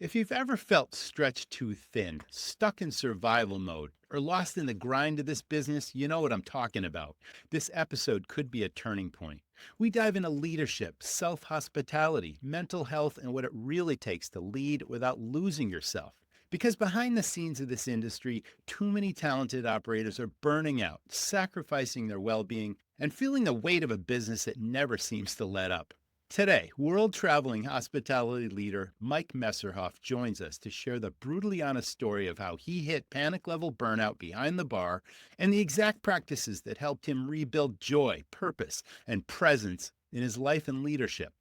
If you've ever felt stretched too thin, stuck in survival mode, or lost in the grind of this business, you know what I'm talking about. This episode could be a turning point. We dive into leadership, self hospitality, mental health, and what it really takes to lead without losing yourself. Because behind the scenes of this industry, too many talented operators are burning out, sacrificing their well being, and feeling the weight of a business that never seems to let up. Today, world traveling hospitality leader Mike Messerhoff joins us to share the brutally honest story of how he hit panic level burnout behind the bar and the exact practices that helped him rebuild joy, purpose, and presence in his life and leadership.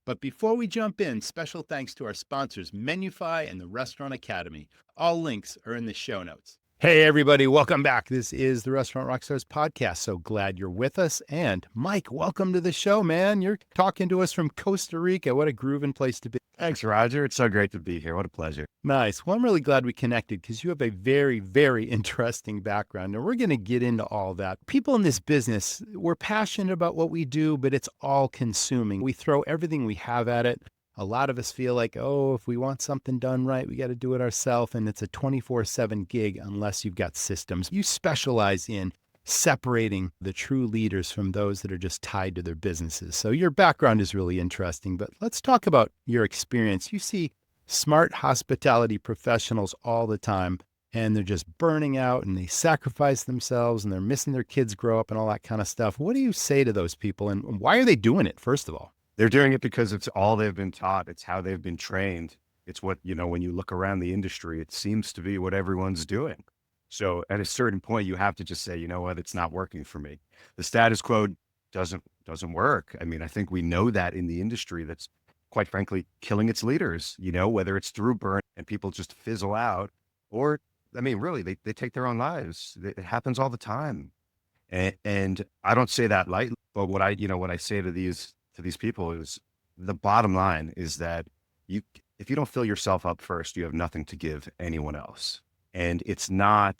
But before we jump in, special thanks to our sponsors, Menufy and the Restaurant Academy. All links are in the show notes. Hey, everybody, welcome back. This is the Restaurant Rockstars podcast. So glad you're with us. And Mike, welcome to the show, man. You're talking to us from Costa Rica. What a grooving place to be. Thanks, Roger. It's so great to be here. What a pleasure. Nice. Well, I'm really glad we connected because you have a very, very interesting background. And we're going to get into all that. People in this business, we're passionate about what we do, but it's all consuming. We throw everything we have at it. A lot of us feel like, oh, if we want something done right, we got to do it ourselves. And it's a 24/7 gig unless you've got systems. You specialize in separating the true leaders from those that are just tied to their businesses. So your background is really interesting, but let's talk about your experience. You see smart hospitality professionals all the time, and they're just burning out and they sacrifice themselves and they're missing their kids grow up and all that kind of stuff. What do you say to those people and why are they doing it, first of all? They're doing it because it's all they've been taught. It's how they've been trained. It's what, when you look around the industry, it seems to be what everyone's doing. So at a certain point, you have to just say, you know what, it's not working for me. The status quo doesn't work. I mean, I think we know that in the industry that's quite frankly killing its leaders, whether it's through burn and people just fizzle out or, I mean, really, they take their own lives. It happens all the time. And I don't say that lightly, but what I say to these people is the bottom line is that if you don't fill yourself up first, you have nothing to give anyone else. And it's not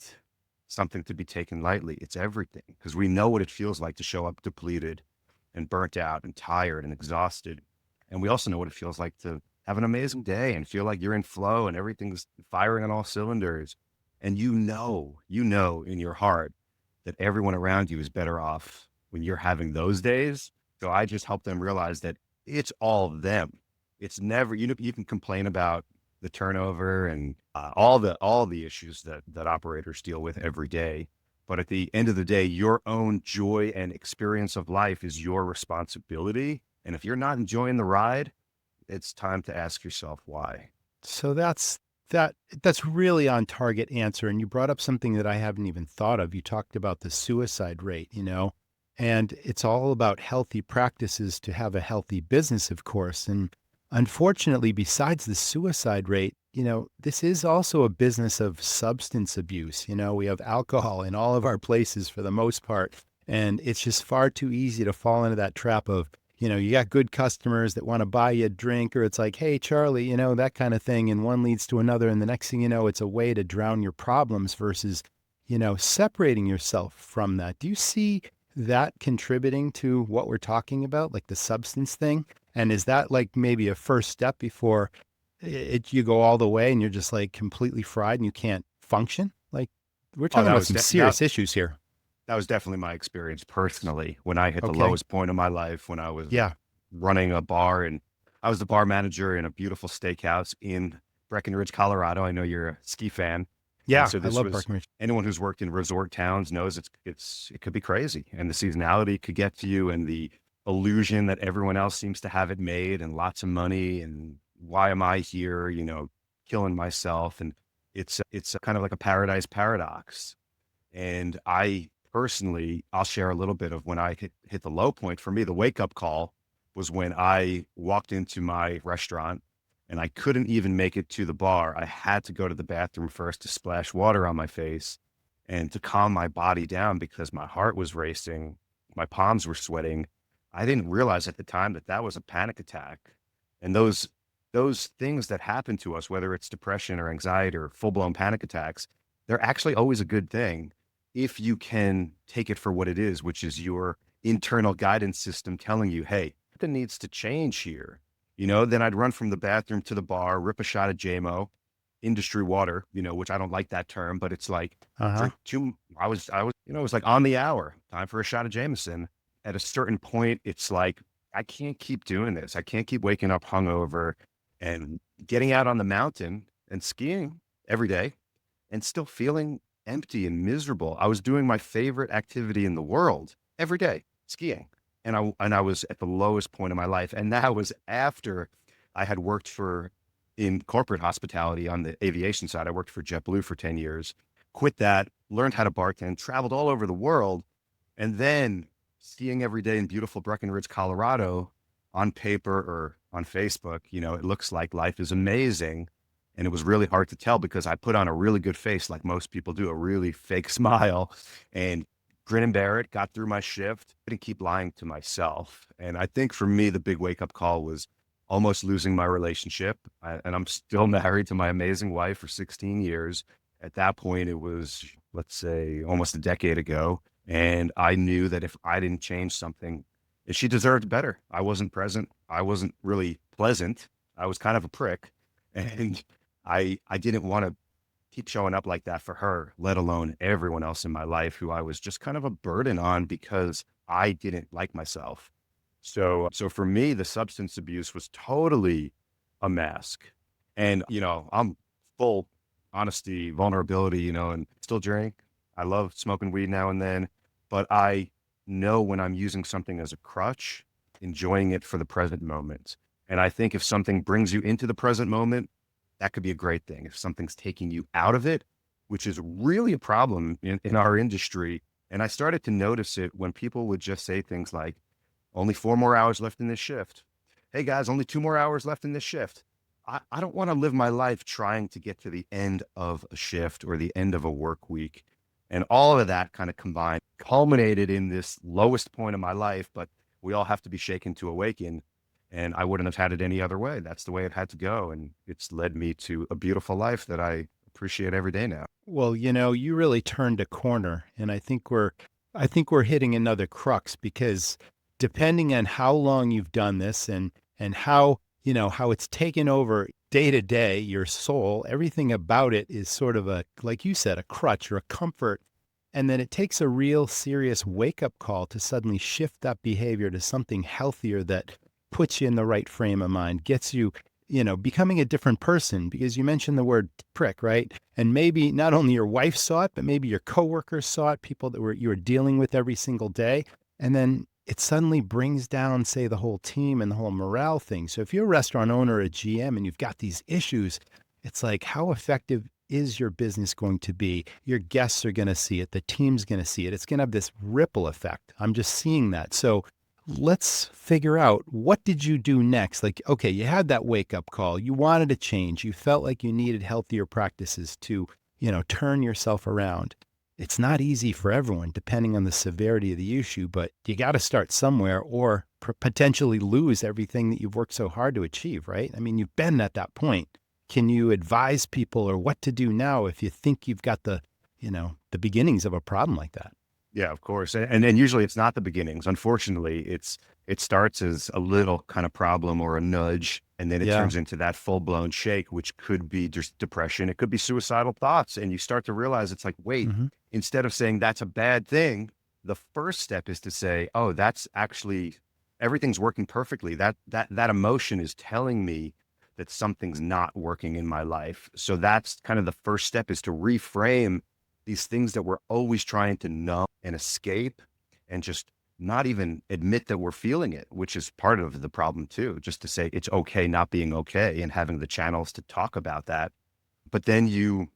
something to be taken lightly. It's everything because we know what it feels like to show up depleted and burnt out and tired and exhausted. And we also know what it feels like to have an amazing day and feel like you're in flow and everything's firing on all cylinders. And you know in your heart that everyone around you is better off when you're having those days. So I just help them realize that it's all them. It's never, you can complain about the turnover and all the issues that operators deal with every day. But at the end of the day, your own joy and experience of life is your responsibility. And if you're not enjoying the ride, it's time to ask yourself why. So that's really on target answer. And you brought up something that I haven't even thought of. You talked about the suicide rate, and it's all about healthy practices to have a healthy business, of course. And unfortunately, besides the suicide rate, this is also a business of substance abuse. We have alcohol in all of our places for the most part. And it's just far too easy to fall into that trap of, you got good customers that want to buy you a drink, or it's like, hey, Charlie, that kind of thing. And one leads to another. And the next thing you know, it's a way to drown your problems versus, separating yourself from that. Do you see that contributing to what we're talking about, like the substance thing? And is that like maybe a first step before you go all the way and you're just like completely fried and you can't function? Like we're talking about some serious issues here. That was definitely my experience personally when I hit the lowest point of my life when I was running a bar, and I was the bar manager in a beautiful steakhouse in Breckenridge, Colorado. I know you're a ski fan. Yeah, so I love Breckenridge. Anyone who's worked in resort towns knows it could be crazy, and the seasonality could get to you, and the illusion that everyone else seems to have it made and lots of money, and why am I here? Killing myself, and it's kind of like a paradise paradox. And I personally, I'll share a little bit of when I hit the low point. For me, the wake up call was when I walked into my restaurant and I couldn't even make it to the bar. I had to go to the bathroom first to splash water on my face and to calm my body down because my heart was racing. My palms were sweating. I didn't realize at the time that was a panic attack. And those things that happen to us, whether it's depression or anxiety or full-blown panic attacks, they're actually always a good thing if you can take it for what it is, which is your internal guidance system telling you, hey, something needs to change here. Then I'd run from the bathroom to the bar, rip a shot of JMO, industry water, which I don't like that term, but it's like Uh-huh. drink two. It was like on the hour, time for a shot of Jameson. At a certain point, it's like, I can't keep doing this. I can't keep waking up hungover and getting out on the mountain and skiing every day and still feeling empty and miserable. I was doing my favorite activity in the world every day, skiing. And I was at the lowest point of my life. And that was after I had worked in corporate hospitality on the aviation side. I worked for JetBlue for 10 years, quit that, learned how to bartend, traveled all over the world. And then skiing every day in beautiful Breckenridge, Colorado, on paper or on Facebook, it looks like life is amazing. And it was really hard to tell because I put on a really good face, like most people do, a really fake smile, and grin and bear it, got through my shift. I didn't keep lying to myself. And I think for me, the big wake up call was almost losing my relationship. And I'm still married to my amazing wife for 16 years. At that point, it was, let's say, almost a decade ago. And I knew that if I didn't change something, she deserved better. I wasn't present. I wasn't really pleasant. I was kind of a prick. And I didn't want to keep showing up like that for her, let alone everyone else in my life who I was just kind of a burden on because I didn't like myself. So for me, the substance abuse was totally a mask. And, I'm full honesty, vulnerability, and still drink. I love smoking weed now and then, but I know when I'm using something as a crutch, enjoying it for the present moment. And I think if something brings you into the present moment, that could be a great thing. If something's taking you out of it, which is really a problem in our industry. And I started to notice it when people would just say things like, only 4 more hours left in this shift. Hey guys, only 2 more hours left in this shift. I don't want to live my life trying to get to the end of a shift or the end of a work week. And all of that kind of combined culminated in this lowest point of my life, but we all have to be shaken to awaken. And I wouldn't have had it any other way. That's the way it had to go. And it's led me to a beautiful life that I appreciate every day now. Well, you really turned a corner, and I think we're hitting another crux because depending on how long you've done this and how it's taken over day to day, your soul, everything about it is sort of a, like you said, a crutch or a comfort. And then it takes a real serious wake-up call to suddenly shift that behavior to something healthier that puts you in the right frame of mind, gets you, becoming a different person, because you mentioned the word prick, right? And maybe not only your wife saw it, but maybe your coworkers saw it, people that you were dealing with every single day. And then it suddenly brings down, say, the whole team and the whole morale thing. So if you're a restaurant owner or a GM and you've got these issues, it's like, how effective is your business going to be? Your guests are going to see it. The team's going to see it. It's going to have this ripple effect. I'm just seeing that. So let's figure out, what did you do next? Like, okay, you had that wake up call. You wanted to change. You felt like you needed healthier practices to, turn yourself around. It's not easy for everyone, depending on the severity of the issue, but you got to start somewhere or potentially lose everything that you've worked so hard to achieve, right? I mean, you've been at that point. Can you advise people or what to do now if you think you've got the beginnings of a problem like that? Yeah, of course. And usually it's not the beginnings. Unfortunately, it starts as a little kind of problem or a nudge, and then it Yeah. turns into that full-blown shake, which could be just depression. It could be suicidal thoughts. And you start to realize it's like, wait, Hmm. instead of saying that's a bad thing, the first step is to say, oh, that's actually everything's working perfectly. That emotion is telling me that something's not working in my life. So that's kind of the first step, is to reframe these things that we're always trying to numb and escape, and just not even admit that we're feeling it, which is part of the problem too. Just to say it's okay not being okay and having the channels to talk about that. But then you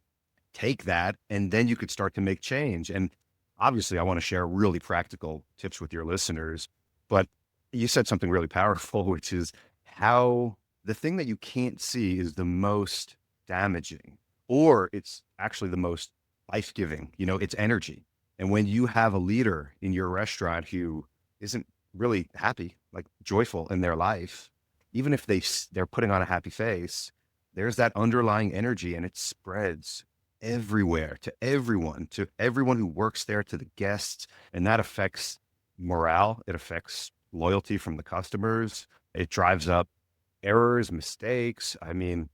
take that and then you could start to make change. And obviously, I want to share really practical tips with your listeners. But you said something really powerful, which is how the thing that you can't see is the most damaging, or it's actually the most life giving. It's energy. And when you have a leader in your restaurant who isn't really happy, like joyful in their life, even if they're putting on a happy face, there's that underlying energy, and it spreads everywhere to everyone who works there, to the guests. And that affects morale. It affects loyalty from the customers. It drives up errors, mistakes. I mean,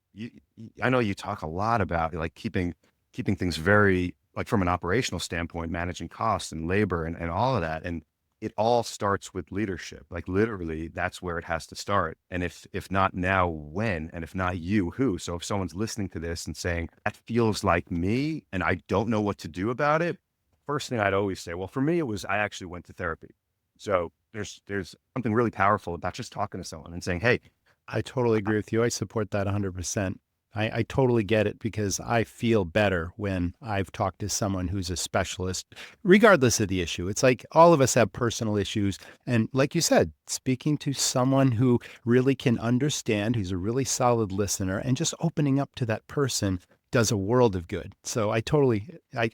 I know you talk a lot about like keeping things very like from an operational standpoint, managing costs and labor and all of that. And it all starts with leadership. Like literally, that's where it has to start. And if not now, when? And if not you, who? So if someone's listening to this and saying that feels like me, and I don't know what to do about it, first thing I'd always say, well, for me, it was I actually went to therapy. So there's something really powerful about just talking to someone and saying, hey, I totally agree with you. I support that 100%. I totally get it because I feel better when I've talked to someone who's a specialist, regardless of the issue. It's like all of us have personal issues. And like you said, speaking to someone who really can understand, who's a really solid listener, and just opening up to that person does a world of good. So I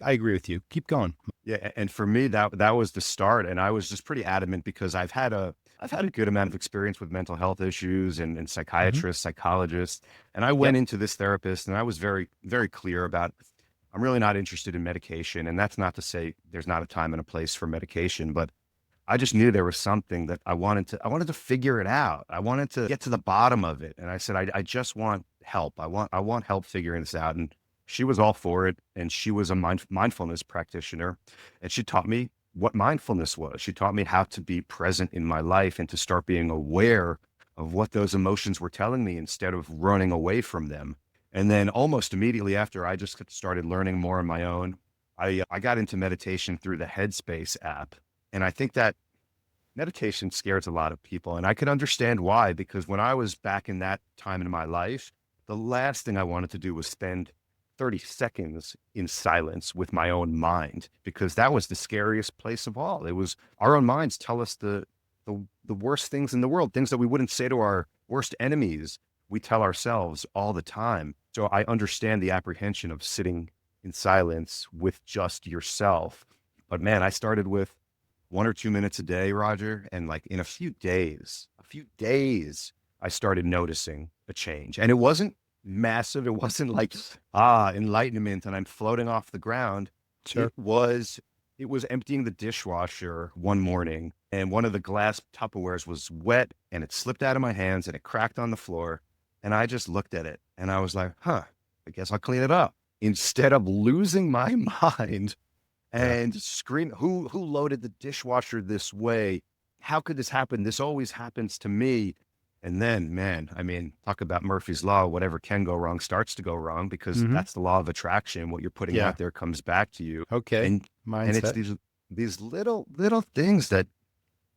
agree with you. Keep going. yeah, and for me, that was the start, and I was just pretty adamant because I've had a good amount of experience with mental health issues and Hmm. psychiatrists, psychologists, and I Yep. went into this therapist, and I was very very clear about I'm really not interested in medication, and that's not to say there's not a time and a place for medication, but I just knew there was something that I wanted to figure it out. I wanted to get to the bottom of it. And I said, I just want help. I want help figuring this out. And she was all for it. And she was a mindfulness practitioner. And she taught me what mindfulness was. She taught me how to be present in my life and to start being aware of what those emotions were telling me instead of running away from them. And then almost immediately after, I just started learning more on my own. I got into meditation through the Headspace app. And I think that meditation scares a lot of people. And I could understand why, because when I was back in that time in my life, the last thing I wanted to do was spend 30 seconds in silence with my own mind, because that was the scariest place of all. It was our own minds tell us the worst things in the world, things that we wouldn't say to our worst enemies. We tell ourselves all the time. So I understand the apprehension of sitting in silence with just yourself. But man, I started with 1 or 2 minutes a day, Roger. And like in a few days, I started noticing a change. And it wasn't massive. It wasn't like, enlightenment and I'm floating off the ground. Sure. It was, it was emptying the dishwasher one morning and one of the glass Tupperwares was wet and it slipped out of my hands and it cracked on the floor. And I just looked at it and I was like, huh, I guess I'll clean it up. Instead of losing my mind Yeah. and scream, who loaded the dishwasher this way? How could this happen? This always happens to me. And then, man, I mean, talk about Murphy's Law. Whatever can go wrong starts to go wrong because Hmm. that's the law of attraction. What you're putting Yeah. out there comes back to you. Okay. And it's Mindset. these little things that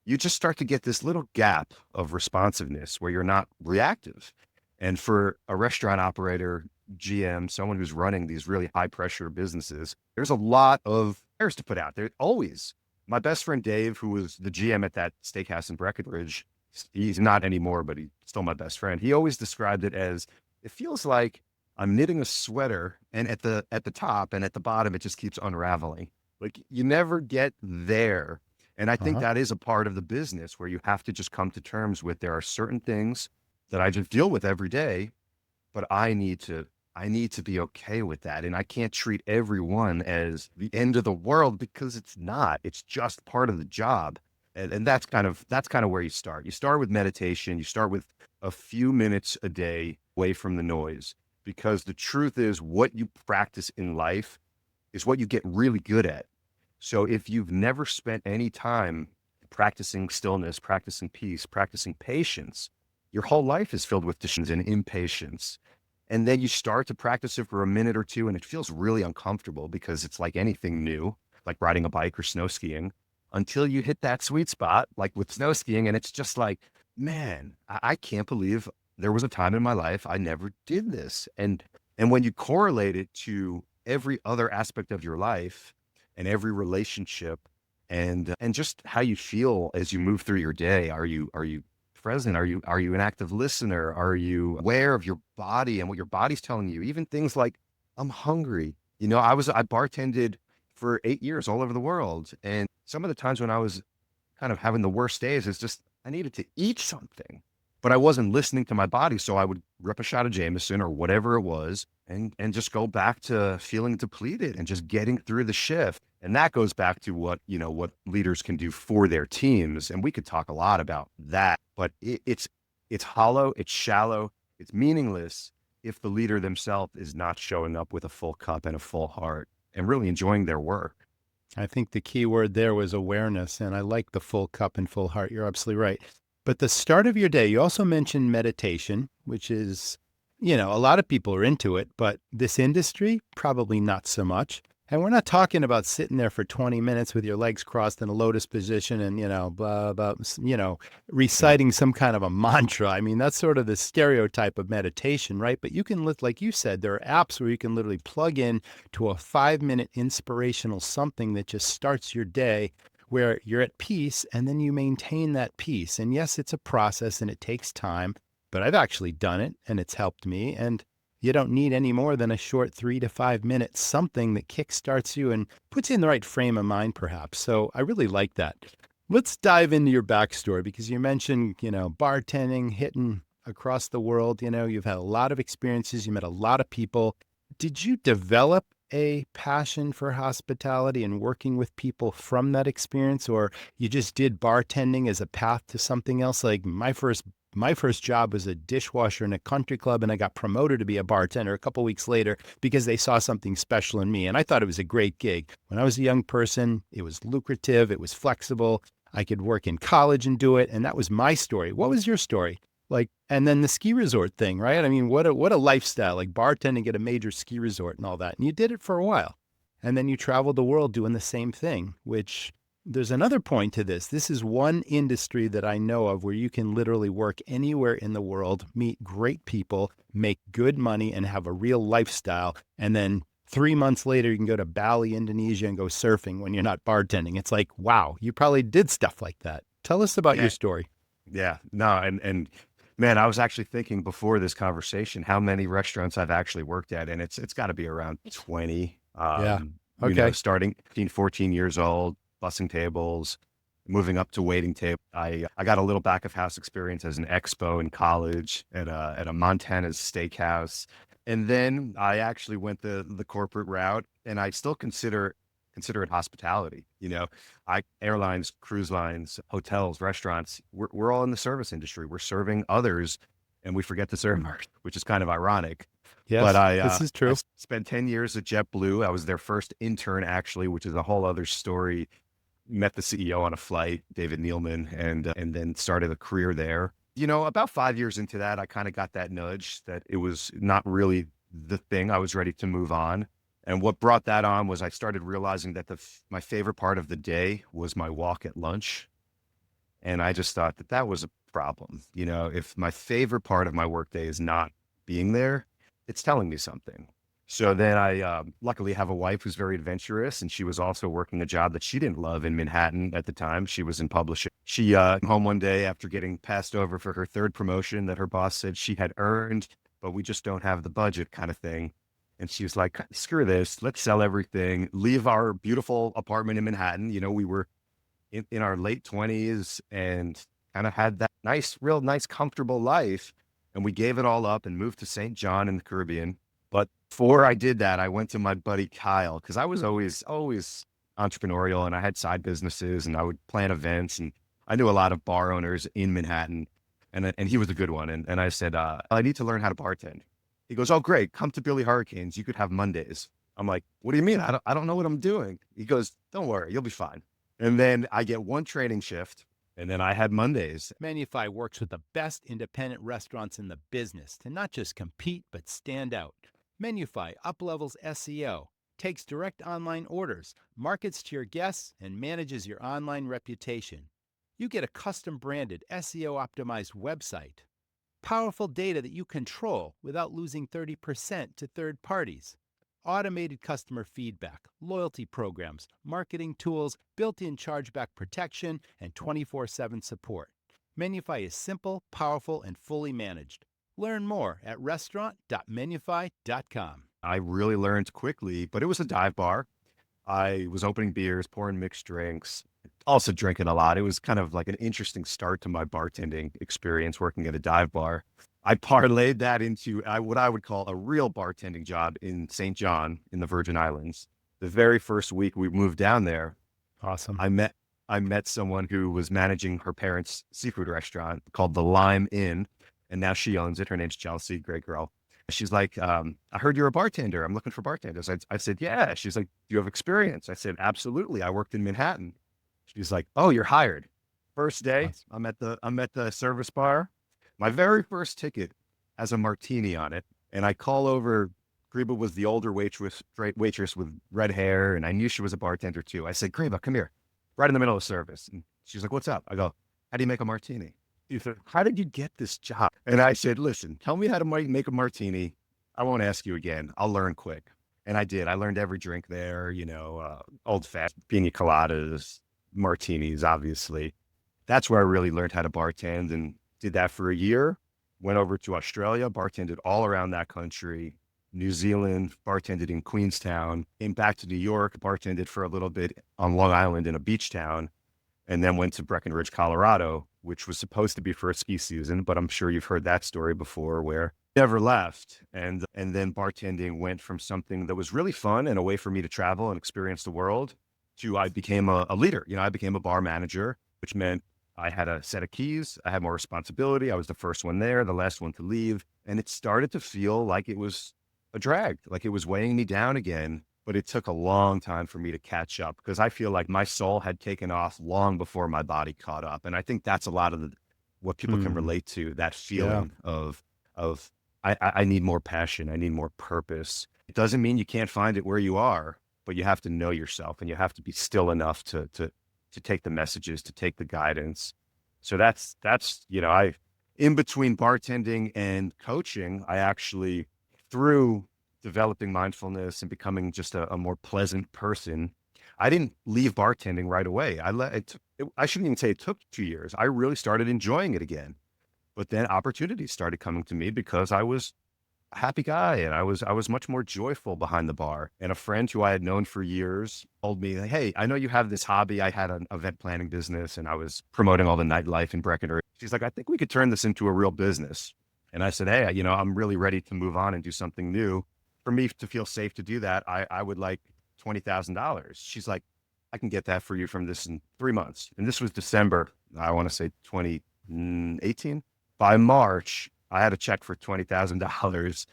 you just start to get this little gap of responsiveness where you're not reactive. And for a restaurant operator, GM, someone who's running these really high pressure businesses, there's a lot of fires to put out there. Always. My best friend Dave, who was the GM at that steakhouse in Breckenridge, he's not anymore, but he's still my best friend. He always described it as it feels like I'm knitting a sweater, and at the top and at the bottom, it just keeps unraveling. Like you never get there. And I think Uh-huh. that is a part of the business where you have to just come to terms with there are certain things that I just deal with every day, but I need to be okay with that. And I can't treat everyone as the end of the world because it's not. It's just part of the job. And that's kind of where you start. You start with meditation, you start with a few minutes a day away from the noise. Because the truth is what you practice in life is what you get really good at. So if you've never spent any time practicing stillness, practicing peace, practicing patience, your whole life is filled with decisions and impatience. And then you start to practice it for a minute or two, and it feels really uncomfortable because it's like anything new, like riding a bike or snow skiing, until you hit that sweet spot, like with snow skiing. And it's just like, man, I can't believe there was a time in my life I never did this. And when you correlate it to every other aspect of your life and every relationship and just how you feel as you move through your day, are you present? Are you an active listener? Are you aware of your body and what your body's telling you? Even things like I'm hungry. You know, I bartended for 8 years all over the world, and some of the times when I was kind of having the worst days, it's just I needed to eat something, but I wasn't listening to my body. So I would rip a shot of Jameson or whatever it was, and just go back to feeling depleted and just getting through the shift. And that goes back to what what leaders can do for their teams. And we could talk a lot about that, but it's It's hollow, it's shallow, it's meaningless if the leader themselves is not showing up with a full cup and a full heart and really enjoying their work. I think the key word there was awareness, and I like the full cup and full heart. You're absolutely right. But the start of your day, you also mentioned meditation, which is, a lot of people are into it, but this industry, probably not so much. And we're not talking about sitting there for 20 minutes with your legs crossed in a lotus position and, blah, blah, Yeah. reciting some kind of a mantra. I mean, that's sort of the stereotype of meditation, right? But you can, like you said, there are apps where you can literally plug in to a 5-minute inspirational something that just starts your day where you're at peace and then you maintain that peace. And yes, it's a process and it takes time, but I've actually done it and it's helped me. And you don't need any more than a short 3 to 5 minutes, something that kickstarts you and puts you in the right frame of mind, perhaps. So I really like that. Let's dive into your backstory because you mentioned, bartending, hitting across the world. You've had a lot of experiences, you met a lot of people. Did you develop a passion for hospitality and working with people from that experience, or you just did bartending as a path to something else? Like my first job was a dishwasher in a country club, and I got promoted to be a bartender a couple weeks later because they saw something special in me. And I thought it was a great gig. When I was a young person, it was lucrative, it was flexible. I could work in college and do it. And that was my story. What was your story? Like, and then the ski resort thing, right? I mean, what a lifestyle, like bartending at a major ski resort and all that. And you did it for a while. And then you traveled the world doing the same thing, which there's another point to this. This is one industry that I know of where you can literally work anywhere in the world, meet great people, make good money, and have a real lifestyle. And then 3 months later, you can go to Bali, Indonesia, and go surfing when you're not bartending. It's like, wow, you probably did stuff like that. Tell us about your Yeah. story. Yeah. No, and man, I was actually thinking before this conversation how many restaurants I've actually worked at, and it's got to be around 20. Yeah. Okay. Starting 15, 14 years old, bussing tables, moving up to waiting table. I got a little back of house experience as an expo in college at a Montana's steakhouse. And then I actually went the corporate route, and I still consider it hospitality. Airlines, cruise lines, hotels, restaurants, we're all in the service industry. We're serving others and we forget to serve ours, which is kind of ironic. But Yes, this is I true. spent 10 years at JetBlue. I was their first intern actually, which is a whole other story. Met the CEO on a flight, David Neilman, and then started a career there. About 5 years into that, I kind of got that nudge that it was not really the thing. I was ready to move on. And what brought that on was I started realizing that my favorite part of the day was my walk at lunch. And I just thought that that was a problem. If my favorite part of my workday is not being there, it's telling me something. So then I luckily have a wife who's very adventurous, and she was also working a job that she didn't love in Manhattan at the time. She was in publishing. She came home one day after getting passed over for her third promotion that her boss said she had earned, but we just don't have the budget kind of thing. And she was like, screw this, let's sell everything, leave our beautiful apartment in Manhattan. We were in our late 20s and kind of had that real nice, comfortable life. And we gave it all up and moved to St. John in the Caribbean. But before I did that, I went to my buddy Kyle because I was always entrepreneurial and I had side businesses and I would plan events and I knew a lot of bar owners in Manhattan and he was a good one. And I said, I need to learn how to bartend. He goes, oh, great. Come to Billy Hurricanes. You could have Mondays. I'm like, what do you mean? I don't know what I'm doing. He goes, don't worry, you'll be fine. And then I get one training shift and then I had Mondays. Manufy works with the best independent restaurants in the business to not just compete, but stand out. Manufy uplevels SEO, takes direct online orders, markets to your guests, and manages your online reputation. You get a custom branded SEO optimized website, powerful data that you control without losing 30% to third parties, automated customer feedback, loyalty programs, marketing tools, built-in chargeback protection, and 24/7 support. Manufy is simple, powerful, and fully managed. Learn more at restaurant.manufy.com. I really learned quickly, but it was a dive bar. I was opening beers, pouring mixed drinks, also drinking a lot. It was kind of like an interesting start to my bartending experience working at a dive bar. I parlayed that into what I would call a real bartending job in St. John in the Virgin Islands. The very first week we moved down there, Awesome. I met someone who was managing her parents' seafood restaurant called the Lime Inn. and now she owns it. Her name's Chelsea, great girl. She's like, I heard you're a bartender. I'm looking for bartenders. I said, yeah. She's like, do you have experience? I said, absolutely. I worked in Manhattan. She's like, oh, you're hired. First day, Awesome. I'm at the service bar. My very first ticket has a martini on it, and I call over. Greba was the older waitress with red hair, and I knew she was a bartender too. I said, Greba, come here, right in the middle of service. And she's like, what's up? I go, how do you make a martini? She said, how did you get this job? And I said, listen, tell me how to make a martini. I won't ask you again. I'll learn quick. And I did. I learned every drink there, old fashioned pina coladas, martinis, obviously. That's where I really learned how to bartend and did that for a year. Went over to Australia, bartended all around that country, New Zealand, bartended in Queenstown, came back to New York, bartended for a little bit on Long Island in a beach town, and then went to Breckenridge, Colorado, which was supposed to be for a ski season, but I'm sure you've heard that story before where never left. And then bartending went from something that was really fun and a way for me to travel and experience the world to I became a leader. I became a bar manager, which meant I had a set of keys. I had more responsibility. I was the first one there, the last one to leave. And it started to feel like it was a drag, like it was weighing me down again. But it took a long time for me to catch up because I feel like my soul had taken off long before my body caught up. And I think that's a lot of what people can Mm, relate to, that yeah. feeling of I need more passion. I need more purpose. It doesn't mean you can't find it where you are, but you have to know yourself and you have to be still enough to take the messages, to take the guidance. So I in between bartending and coaching, I actually through developing mindfulness and becoming just a more pleasant person, I didn't leave bartending right away. I shouldn't even say it took 2 years. I really started enjoying it again. But then opportunities started coming to me because I was a happy guy and I was much more joyful behind the bar. And a friend who I had known for years told me, hey, I know you have this hobby. I had an event planning business and I was promoting all the nightlife in Breckenridge. She's like, I think we could turn this into a real business. And I said, hey, I'm really ready to move on and do something new. For me to feel safe to do that, I would like $20,000. She's like, I can get that for you from this in 3 months. And this was December, I want to say 2018. By March, I had a check for $20,000.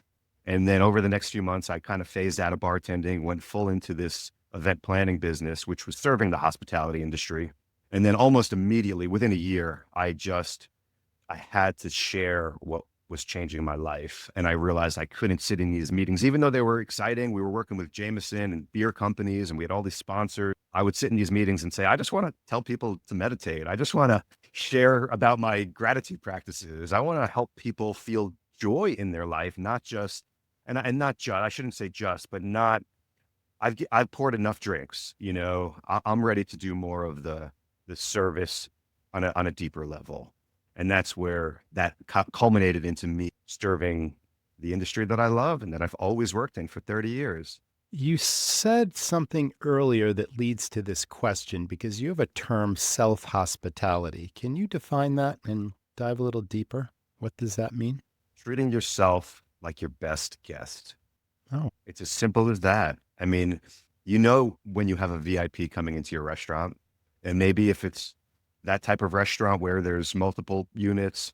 And then over the next few months, I kind of phased out of bartending, went full into this event planning business, which was serving the hospitality industry. And then almost immediately, within a year, I had to share what was changing my life. And I realized I couldn't sit in these meetings, even though they were exciting. We were working with Jameson and beer companies, and we had all these sponsors. I would sit in these meetings and say, I just want to tell people to meditate. I just want to share about my gratitude practices. I want to help people feel joy in their life, not just, and not just, I shouldn't say just, but not, I've poured enough drinks, I'm ready to do more of the service on a deeper level. And that's where that culminated into me serving the industry that I love and that I've always worked in for 30 years. You said something earlier that leads to this question because you have a term self hospitality. Can you define that and dive a little deeper? What does that mean? Treating yourself like your best guest. Oh, It's as simple as that. I mean, when you have a VIP coming into your restaurant, and maybe if it's that type of restaurant where there's multiple units,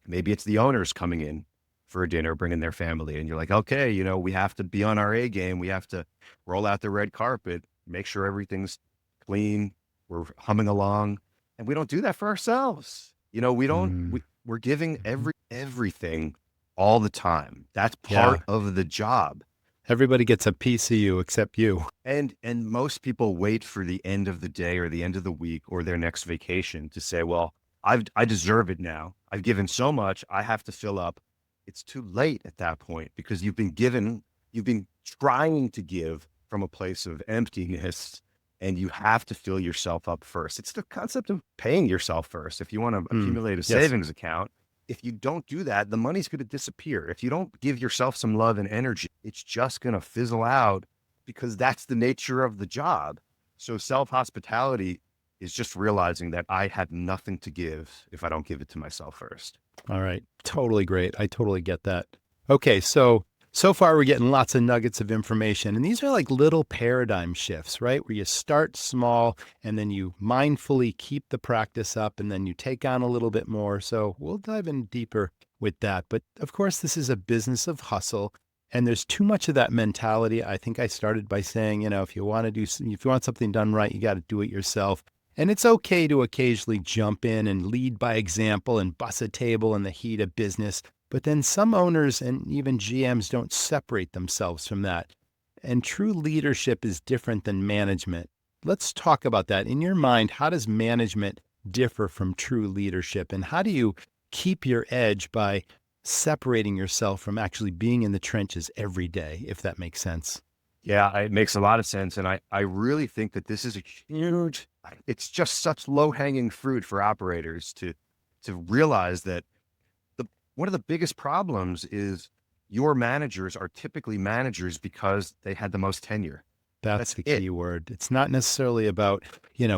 maybe it's the owners coming in for a dinner, bringing their family, and you're like, okay, we have to be on our A game. We have to roll out the red carpet, make sure everything's clean. We're humming along, and we don't do that for ourselves. We don't. mm, We're giving mhm. everything all the time. That's Yeah. part of the job. Everybody gets a piece of you except you. And most people wait for the end of the day or the end of the week or their next vacation to say, well, I deserve it now. I've given so much. I have to fill up. It's too late at that point because you've been trying to give from a place of emptiness and you have to fill yourself up first. It's the concept of paying yourself first. If you want to Mm, accumulate a yes. savings account, if you don't do that, the money's going to disappear. If you don't give yourself some love and energy, it's just going to fizzle out because that's the nature of the job. So self hospitality is just realizing that I have nothing to give if I don't give it to myself first. All right. Totally great. I totally get that. Okay. So far we're getting lots of nuggets of information. And these are like little paradigm shifts, right? Where you start small and then you mindfully keep the practice up and then you take on a little bit more. So we'll dive in deeper with that. But of course, this is a business of hustle. And there's too much of that mentality. I think I started by saying, if you want to if you want something done right, you got to do it yourself. And it's okay to occasionally jump in and lead by example and bust a table in the heat of business. But then some owners and even GMs don't separate themselves from that. And true leadership is different than management. Let's talk about that. In your mind, how does management differ from true leadership? And how do you keep your edge by separating yourself from actually being in the trenches every day, if that makes sense? Yeah, it makes a lot of sense. And I really think that this is it's just such low hanging fruit for operators to realize that one of the biggest problems is your managers are typically managers because they had the most tenure. That's the key word. It's not necessarily about,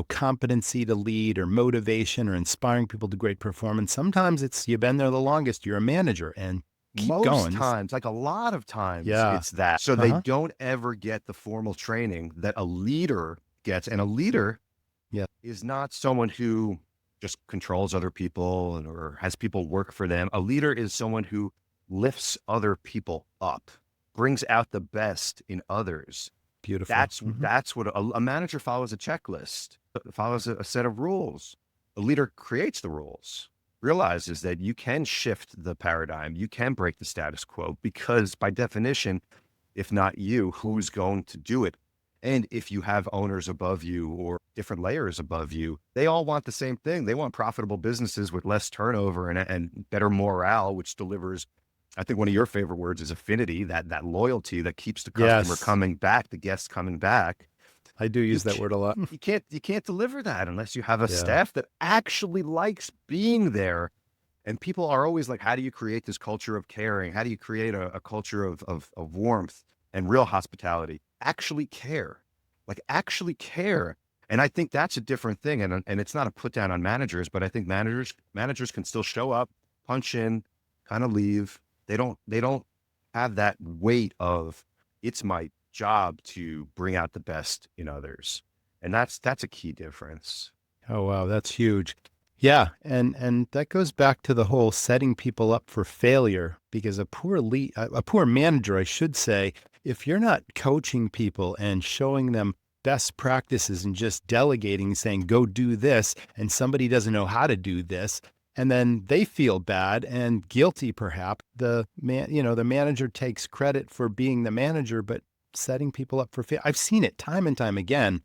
competency to lead or motivation or inspiring people to great performance. Sometimes it's you've been there the longest, you're a manager, and keep Most going. times, like a lot of times, Yeah. it's that. So they don't ever get the formal training that a leader gets. And a leader is not someone who just controls other people or has people work for them. A leader is someone who lifts other people up, brings out the best in others. Beautiful. That's what a manager follows. A checklist, follows a set of rules. A leader creates the rules, realizes that you can shift the paradigm, you can break the status quo, because by definition, if not you, who's going to do it? And if you have owners above you or different layers above you, they all want the same thing. They want profitable businesses with less turnover and better morale, which delivers, I think one of your favorite words is affinity, that loyalty that keeps the customer coming back, the guests coming back. I do use that word a lot. You can't deliver that unless you have a staff that actually likes being there. And people are always like, how do you create this culture of caring? How do you create a culture of warmth and real hospitality? Actually care. And I think that's a different thing. And it's not a put down on managers, but I think managers can still show up, punch in, kind of leave. They don't have that weight of it's my job to bring out the best in others. And that's a key difference. Oh, wow. That's huge. Yeah. And that goes back to the whole setting people up for failure, because a poor manager, I should say, if you're not coaching people and showing them best practices and just delegating, saying, go do this, and somebody doesn't know how to do this, and then they feel bad and guilty, perhaps, the manager takes credit for being the manager, but setting people up for failure. I've seen it time and time again.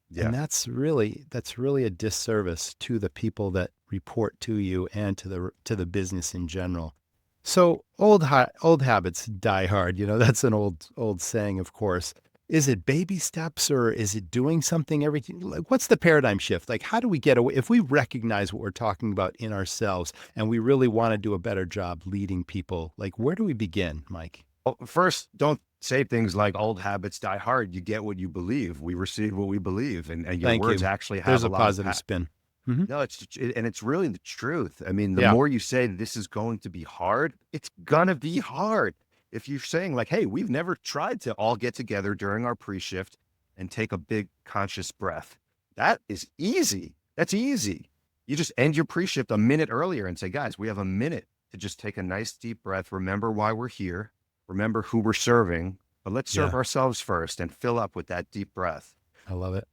Yeah. And that's really a disservice to the people that report to you and to the business in general. So old habits die hard. That's an old saying, of course. Is it baby steps or is it doing something everything? Like, what's the paradigm shift? Like, how do we get away? If we recognize what we're talking about in ourselves and we really want to do a better job leading people, like, where do we begin, Mike? Well, first, don't say things like old habits die hard. You get what you believe. We receive what we believe. And your words actually have There's a a lot positive of spin. No, it's really the truth. I mean, the more you say this is going to be hard, it's gonna be hard. If you're saying like, hey, we've never tried to all get together during our pre-shift and take a big conscious breath. That is easy. That's easy. You just end your pre-shift a minute earlier and say, guys, we have a minute to just take a nice deep breath. Remember why we're here. Remember who we're serving, but let's serve ourselves first and fill up with that deep breath. I love it.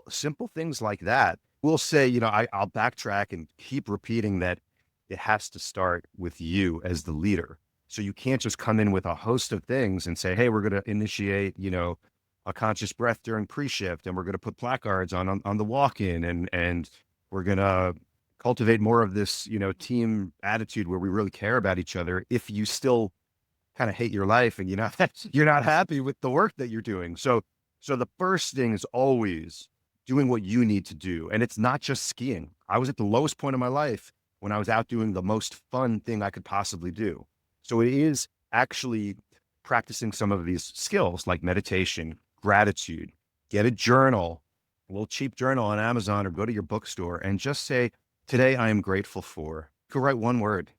Simple things like that. We'll say, I'll backtrack and keep repeating that it has to start with you as the leader. So you can't just come in with a host of things and say, hey, we're going to initiate, a conscious breath during pre-shift, and we're going to put placards on the walk-in, and we're going to cultivate more of this, team attitude where we really care about each other. If you still kind of hate your life and you're not happy with the work that you're doing. So the first thing is always doing what you need to do. And it's not just skiing. I was at the lowest point of my life when I was out doing the most fun thing I could possibly do. So it is actually practicing some of these skills like meditation, gratitude, get a journal, a little cheap journal on Amazon, or go to your bookstore and just say, today I am grateful for. You could write one word.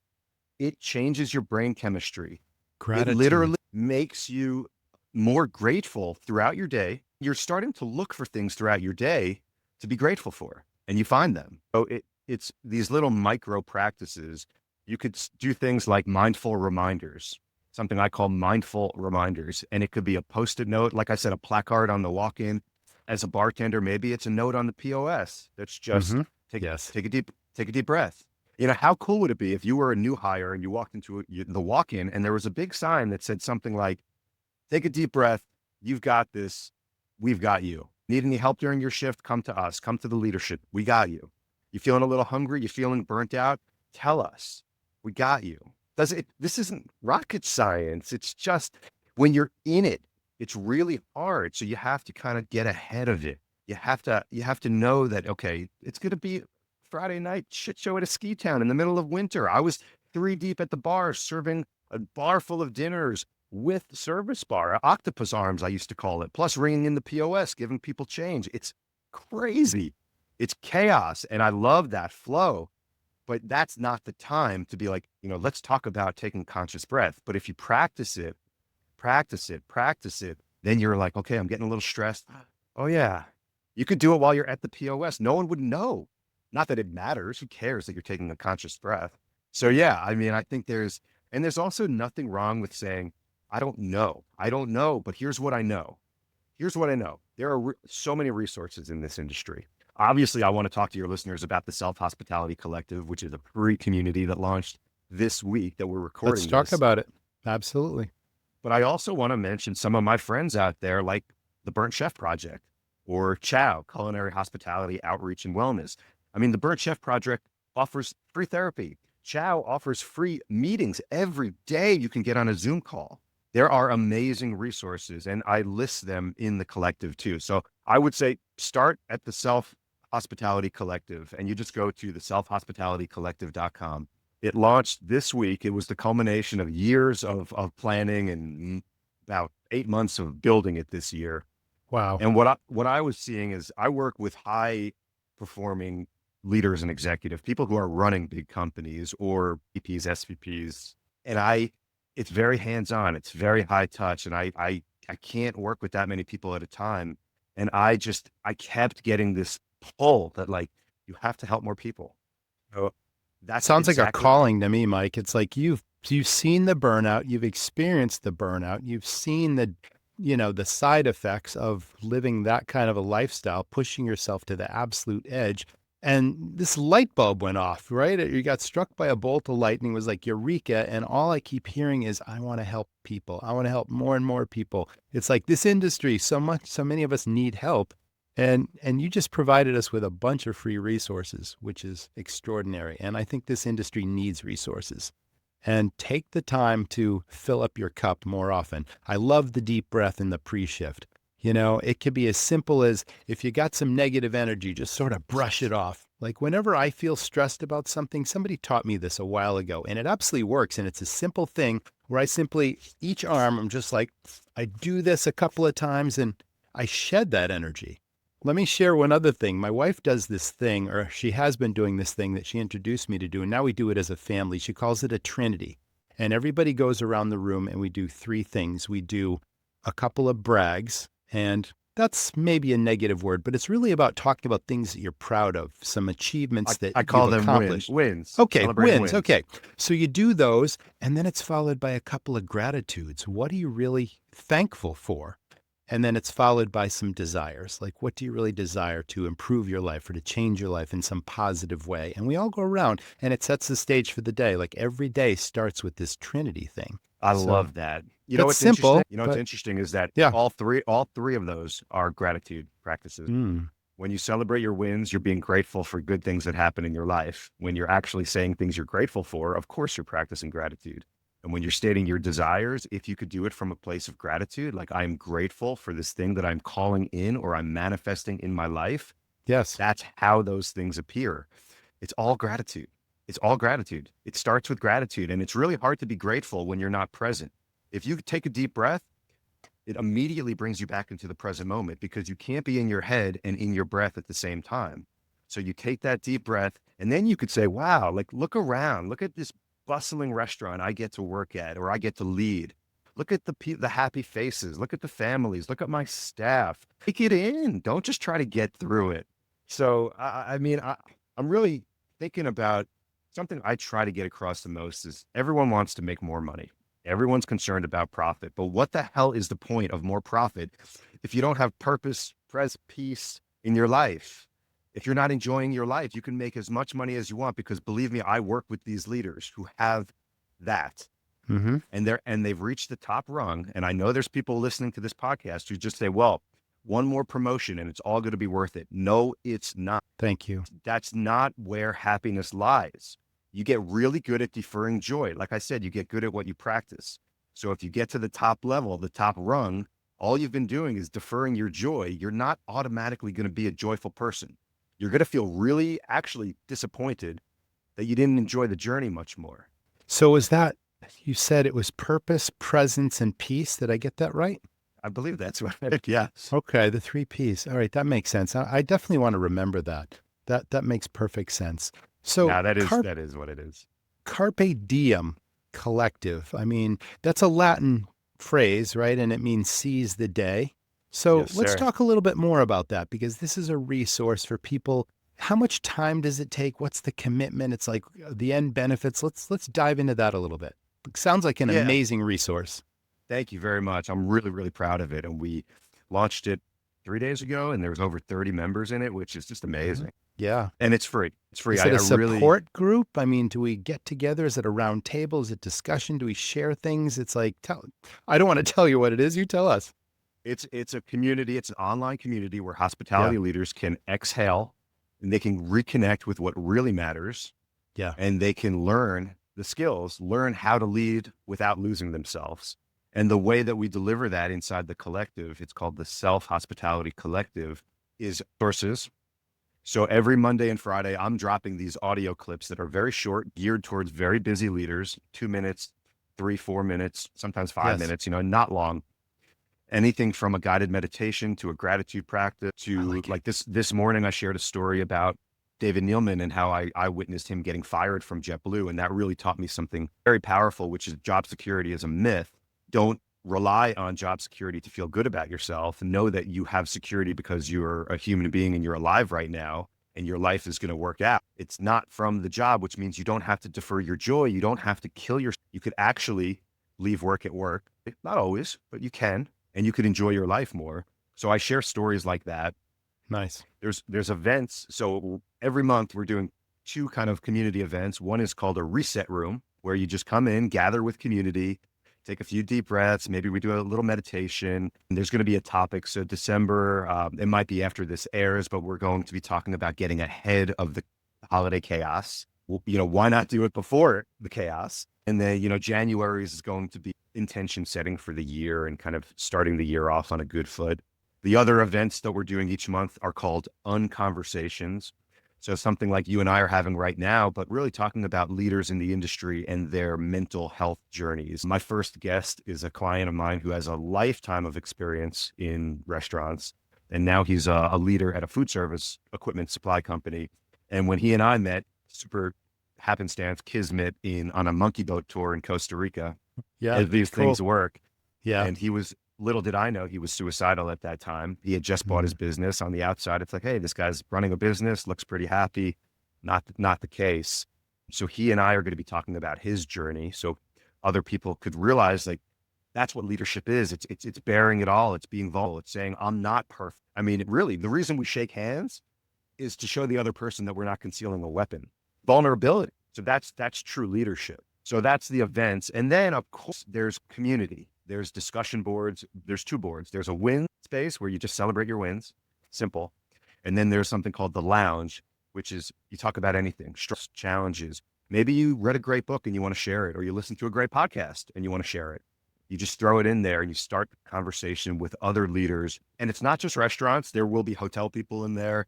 It changes your brain chemistry. Gratitude. It literally makes you more grateful throughout your day. You're starting to look for things throughout your day to be grateful for, and you find them. So it's these little micro practices. You could do things like mindful reminders, something I call mindful reminders. And it could be a post-it note, like I said, a placard on the walk-in. As a bartender, maybe it's a note on the POS that's just Mm-hmm. take, Yes. take a deep breath. You know, how cool would it be if you were a new hire and you walked into the walk-in and there was a big sign that said something like, take a deep breath. You've got this. We've got you. Need any help during your shift? Come to us. Come to the leadership. We got you. You feeling a little hungry? You feeling burnt out? Tell us. We got you. This isn't rocket science. It's just when you're in it, it's really hard. So you have to kind of get ahead of it. You have to know that, okay, it's going to be Friday night shit show at a ski town in the middle of winter. I was 3 deep at the bar serving a bar full of dinners with service bar, octopus arms, I used to call it, plus ringing in the POS, giving people change. It's crazy. It's chaos. And I love that flow, but that's not the time to be like, let's talk about taking conscious breath. But if you practice it, then you're like, okay, I'm getting a little stressed. Oh yeah. You could do it while you're at the POS. No one would know. Not that it matters. Who cares that you're taking a conscious breath? So yeah, I mean, I think there's also nothing wrong with saying, I don't know, but here's what I know. There are so many resources in this industry. Obviously, I want to talk to your listeners about the Self Hospitality Collective, which is a free community that launched this week that we're recording. Let's talk about it. Absolutely. But I also want to mention some of my friends out there, like the Burnt Chef Project or Chow, Culinary Hospitality Outreach and Wellness. I mean, the Burnt Chef Project offers free therapy. Chow offers free meetings every day. You can get on a Zoom call. There are amazing resources, and I list them in the collective too. So I would say start at the Self Hospitality Collective, and you just go to the selfhospitalitycollective.com. It launched this week. It was the culmination of years of planning and about 8 months of building it this year. Wow. And what I was seeing is I work with high performing leaders and executive people who are running big companies or VPs, SVPs, and it's very hands-on. It's very high touch. And I can't work with that many people at a time. And I kept getting this pull that like, you have to help more people. So that sounds like a calling to me, Mike. It's like you've seen the burnout, you've experienced the burnout, you've seen the side effects of living that kind of a lifestyle, pushing yourself to the absolute edge. And this light bulb went off, right? You got struck by a bolt of lightning, was like eureka. And all I keep hearing is, I want to help people. I want to help more and more people. It's like this industry, so many of us need help. And you just provided us with a bunch of free resources, which is extraordinary. And I think this industry needs resources. And take the time to fill up your cup more often. I love the deep breath in the pre-shift. It could be as simple as, if you got some negative energy, just sort of brush it off. Like whenever I feel stressed about something, somebody taught me this a while ago, and it absolutely works. And it's a simple thing where I simply, each arm, I'm just like, I do this a couple of times and I shed that energy. Let me share one other thing. My wife does this thing, or she has been doing this thing that she introduced me to do, and now we do it as a family. She calls it a Trinity. And everybody goes around the room and we do 3 things. We do a couple of brags, and that's maybe a negative word, but it's really about talking about things that you're proud of, some achievements that I call you've them accomplished. Wins. Okay, wins. Okay. So you do those, and then it's followed by a couple of gratitudes. What are you really thankful for? And then it's followed by some desires. Like, what do you really desire to improve your life or to change your life in some positive way? And we all go around, and it sets the stage for the day. Like every day starts with this Trinity thing. I love that. What's simple, interesting? What's interesting is that all three of those are gratitude practices. When you celebrate your wins, you're being grateful for good things that happen in your life. When you're actually saying things you're grateful for, of course, you're practicing gratitude. And when you're stating your desires, if you could do it from a place of gratitude, like I'm grateful for this thing that I'm calling in or I'm manifesting in my life. Yes. That's how those things appear. It's all gratitude. It's all gratitude. It starts with gratitude. And it's really hard to be grateful when you're not present. If you take a deep breath, it immediately brings you back into the present moment, because you can't be in your head and in your breath at the same time. So you take that deep breath, and then you could say, wow, like look around, look at this bustling restaurant I get to work at, or I get to lead. Look at the happy faces, look at the families, look at my staff. Take it in. Don't just try to get through it. So, I'm really thinking about something I try to get across the most is everyone wants to make more money. Everyone's concerned about profit, but what the hell is the point of more profit if you don't have purpose, peace in your life? If you're not enjoying your life, you can make as much money as you want, because believe me, I work with these leaders who have that, Mm-hmm. and they've reached the top rung. And I know there's people listening to this podcast who just say, well, one more promotion and it's all going to be worth it. No, it's not. Thank you. That's not where happiness lies. You get really good at deferring joy. Like I said, you get good at what you practice. So if you get to the top level, the top rung, all you've been doing is deferring your joy. You're not automatically going to be a joyful person. You're going to feel really actually disappointed that you didn't enjoy the journey much more. So is that, you said it was purpose, presence, and peace. Did I get that right? I believe that's right. Yes. Okay, the 3 Ps. All right, that makes sense. I definitely want to remember that. That makes perfect sense. So Now that is what it is. Carpe diem collective. I mean, that's a Latin phrase, right? And it means seize the day. So Yes, let's sir. talk a little bit more about that, because this is a resource for people. How much time does it take? What's the commitment? It's like the end benefits. Let's dive into that a little bit. It sounds like an Yeah. amazing resource. Thank you very much. I'm really, really proud of it. And we launched it 3 days ago, and there was over 30 members in it, which is just amazing. Yeah. And it's free. It's free. Is it a really, support group? I mean, do we get together? Is it a round table? Is it discussion? Do we share things? It's like, I don't want to tell you what it is. You tell us. it's a community. It's an online community where hospitality leaders can exhale and they can reconnect with what really matters. Yeah. And they can learn the skills, learn how to lead without losing themselves. And the way that we deliver that inside the collective, it's called the Self Hospitality Collective, is sources. So every Monday and Friday, I'm dropping these audio clips that are very short, geared towards very busy leaders, 2 minutes, 3, 4 minutes, sometimes 5 Yes. minutes, not long. Anything from a guided meditation to a gratitude practice to like this morning, I shared a story about David Neilman and how I witnessed him getting fired from JetBlue. And that really taught me something very powerful, which is job security is a myth. Don't rely on job security to feel good about yourself. Know that you have security because you're a human being and you're alive right now and your life is going to work out. It's not from the job, which means you don't have to defer your joy. You don't have to kill your, you could actually leave work at work. Not always, but you can, and you could enjoy your life more. So I share stories like that. Nice. There's events. So every month we're doing 2 kind of community events. One is called a reset room, where you just come in, gather with community, take a few deep breaths. Maybe we do a little meditation. And there's going to be a topic. So December, it might be after this airs, but we're going to be talking about getting ahead of the holiday chaos. Well, why not do it before the chaos? And then, January is going to be intention setting for the year and kind of starting the year off on a good foot. The other events that we're doing each month are called Unconversations. So something like you and I are having right now, but really talking about leaders in the industry and their mental health journeys. My first guest is a client of mine who has a lifetime of experience in restaurants. And now he's a leader at a food service equipment supply company. And when he and I met, super happenstance, kismet, on a monkey boat tour in Costa Rica, Yeah. as these things work. Yeah. And little did I know, he was suicidal at that time. He had just bought his business. On the outside, it's like, hey, this guy's running a business, looks pretty happy. Not the case. So he and I are going to be talking about his journey, so other people could realize, like, that's what leadership is. It's bearing it all. It's being vulnerable. It's saying, I'm not perfect. I mean, really, the reason we shake hands is to show the other person that we're not concealing a weapon. Vulnerability. So that's true leadership. So that's the events. And then, of course, there's community. There's discussion boards. There's 2 boards. There's a win space where you just celebrate your wins. Simple. And then there's something called the lounge, which is you talk about anything, stress, challenges. Maybe you read a great book and you want to share it, or you listen to a great podcast and you want to share it. You just throw it in there and you start the conversation with other leaders. And it's not just restaurants. There will be hotel people in there,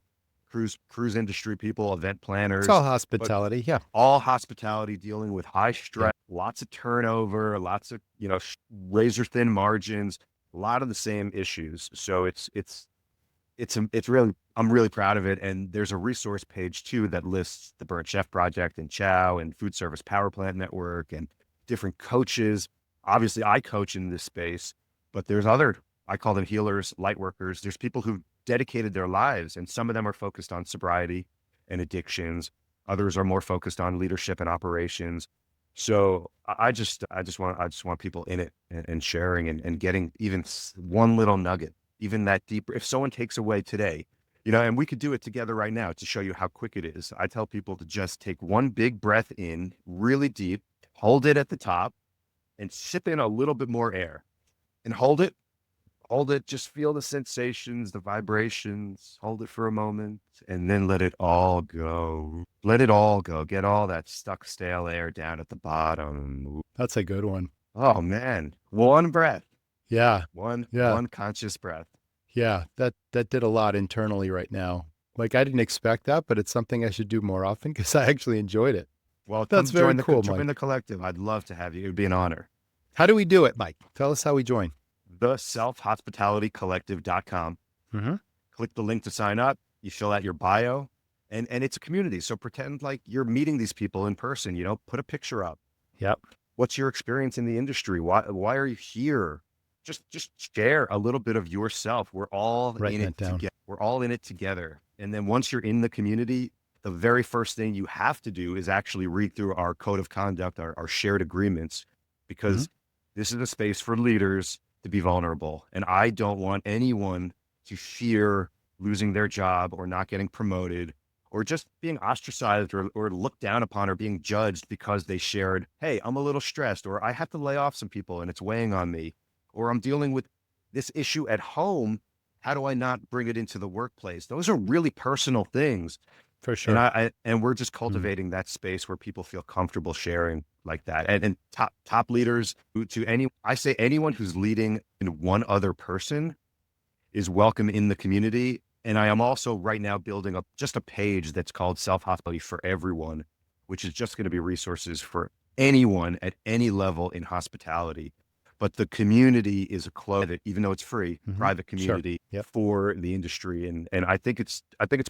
cruise industry people, event planners. It's all hospitality. Yeah. All hospitality, dealing with high stress, lots of turnover, lots of, razor thin margins, a lot of the same issues. So it's really, I'm really proud of it. And there's a resource page too that lists the Burnt Chef Project and Chow and Food Service Power Plant Network and different coaches. Obviously I coach in this space, but there's other, I call them healers, light workers. There's people who dedicated their lives, and some of them are focused on sobriety and addictions. Others are more focused on leadership and operations. So I just want people in it and sharing and getting even one little nugget, even that deeper. If someone takes away today, and we could do it together right now to show you how quick it is. I tell people to just take one big breath in really deep, hold it at the top, and sip in a little bit more air and hold it, just feel the sensations, the vibrations, hold it for a moment, and then let it all go. Let it all go. Get all that stuck stale air down at the bottom. That's a good one. Oh man, one breath, Yeah. one Yeah. one conscious breath. Yeah. That did a lot internally right now. Like I didn't expect that, but it's something I should do more often because I actually enjoyed it. Well, That's come very join cool, join Mike. the collective. I'd love to have you. It would be an honor. How do we do it, Mike? Tell us how we join. TheSelfHospitalityCollective.com. Mm-hmm. Click the link to sign up. You fill out your bio, and it's a community. So pretend like you're meeting these people in person. Put a picture up. Yep. What's your experience in the industry? Why are you here? Just share a little bit of yourself. We're all Writing in it it down. together. We're all in it together. And then once you're in the community, the very first thing you have to do is actually read through our code of conduct, our shared agreements, because this is a space for leaders to be vulnerable. And I don't want anyone to fear losing their job or not getting promoted or just being ostracized or looked down upon or being judged because they shared, hey, I'm a little stressed, or I have to lay off some people and it's weighing on me, or I'm dealing with this issue at home. How do I not bring it into the workplace? Those are really personal things. For And sure. and we're just cultivating that space where people feel comfortable sharing like that. And top leaders I say anyone who's leading in one other person is welcome in the community. And I am also right now building up just a page that's called Self Hospitality for Everyone, which is just going to be resources for anyone at any level in hospitality. But the community is a even though it's free, private Sure. community Yep. for the industry. And I think it's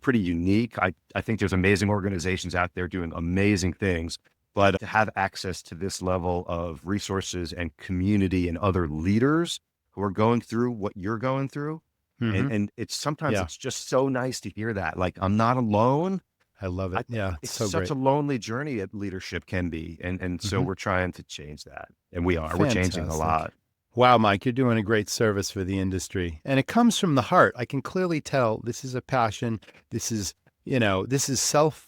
pretty unique. I think there's amazing organizations out there doing amazing things, but to have access to this level of resources and community and other leaders who are going through what you're going through. And it's sometimes Yeah. it's just so nice to hear that. Like, I'm not alone. I love it. Yeah. It's It's so such great. a lonely journey at leadership can be. And so Mhm. we're trying to change that. And we're changing a Fantastic. lot. Wow, Mike, you're doing a great service for the industry. And it comes from the heart. I can clearly tell this is a passion. This is, this is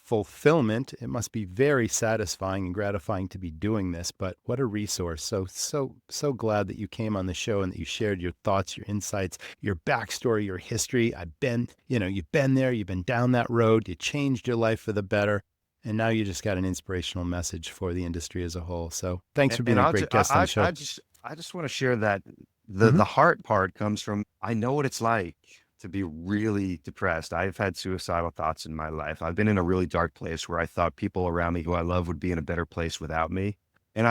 self-fulfillment. It must be very satisfying and gratifying to be doing this, but what a resource. So glad that you came on the show and that you shared your thoughts, your insights, your backstory, your history. You've been there, you've been down that road, you changed your life for the better. And now you just got an inspirational message for the industry as a whole. So thanks for being And a great guest on the show. I just want to share that Mhm. the heart part comes from, I know what it's like to be really depressed. I've had suicidal thoughts in my life. I've been in a really dark place where I thought people around me who I love would be in a better place without me. And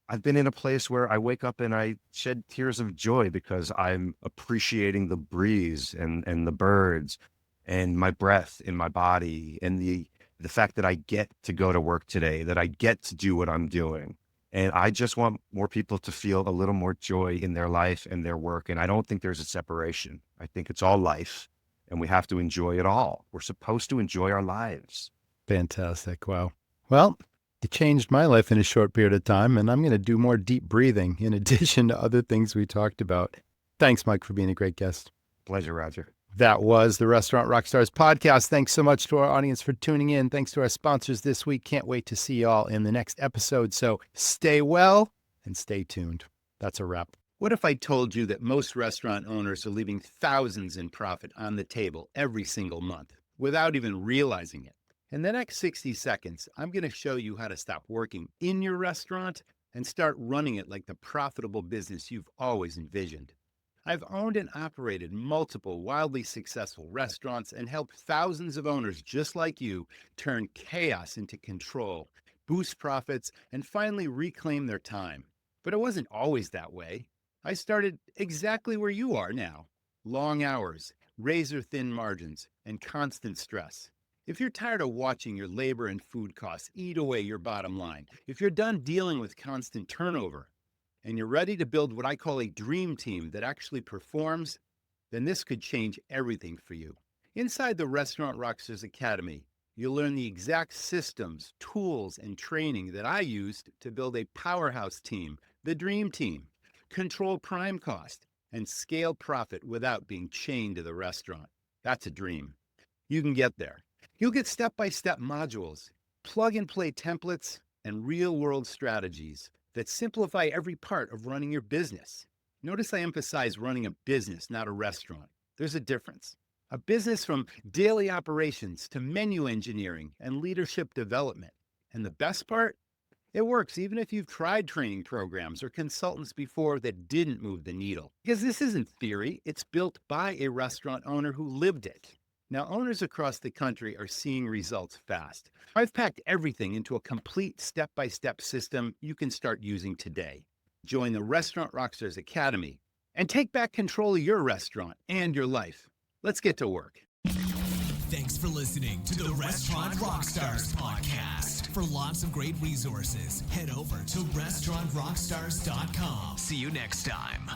I've been in a place where I wake up and I shed tears of joy because I'm appreciating the breeze and the birds and my breath in my body and the fact that I get to go to work today, that I get to do what I'm doing. And I just want more people to feel a little more joy in their life and their work. And I don't think there's a separation. I think it's all life and we have to enjoy it all. We're supposed to enjoy our lives. Fantastic. Wow. Well, it changed my life in a short period of time, and I'm going to do more deep breathing in addition to other things we talked about. Thanks, Mike, for being a great guest. Pleasure, Roger. That was the Restaurant Rockstars podcast. Thanks so much to our audience for tuning in. Thanks to our sponsors this week. Can't wait to see y'all in the next episode. So stay well and stay tuned. That's a wrap. What if I told you that most restaurant owners are leaving thousands in profit on the table every single month without even realizing it? In the next 60 seconds, I'm going to show you how to stop working in your restaurant and start running it like the profitable business you've always envisioned. I've owned and operated multiple wildly successful restaurants and helped thousands of owners just like you turn chaos into control, boost profits, and finally reclaim their time. But it wasn't always that way. I started exactly where you are now. Long hours, razor-thin margins, and constant stress. If you're tired of watching your labor and food costs eat away your bottom line, if you're done dealing with constant turnover, and you're ready to build what I call a dream team that actually performs, then this could change everything for you. Inside the Restaurant Rockstars Academy, You'll learn the exact systems, tools, and training that I used to build a powerhouse team, the dream team, control prime cost, and scale profit without being chained to the restaurant. That's a dream. You can get there. You'll get step-by-step modules, plug-and-play templates, and real-world strategies that simplify every part of running your business. Notice I emphasize running a business, not a restaurant. There's a difference. A business from daily operations to menu engineering and leadership development. And the best part? It works even if you've tried training programs or consultants before that didn't move the needle. Because this isn't theory, it's built by a restaurant owner who lived it. Now, owners across the country are seeing results fast. I've packed everything into a complete step-by-step system you can start using today. Join the Restaurant Rockstars Academy and take back control of your restaurant and your life. Let's get to work. Thanks for listening to the Restaurant Rockstars podcast. For lots of great resources, head over to restaurantrockstars.com. See you next time.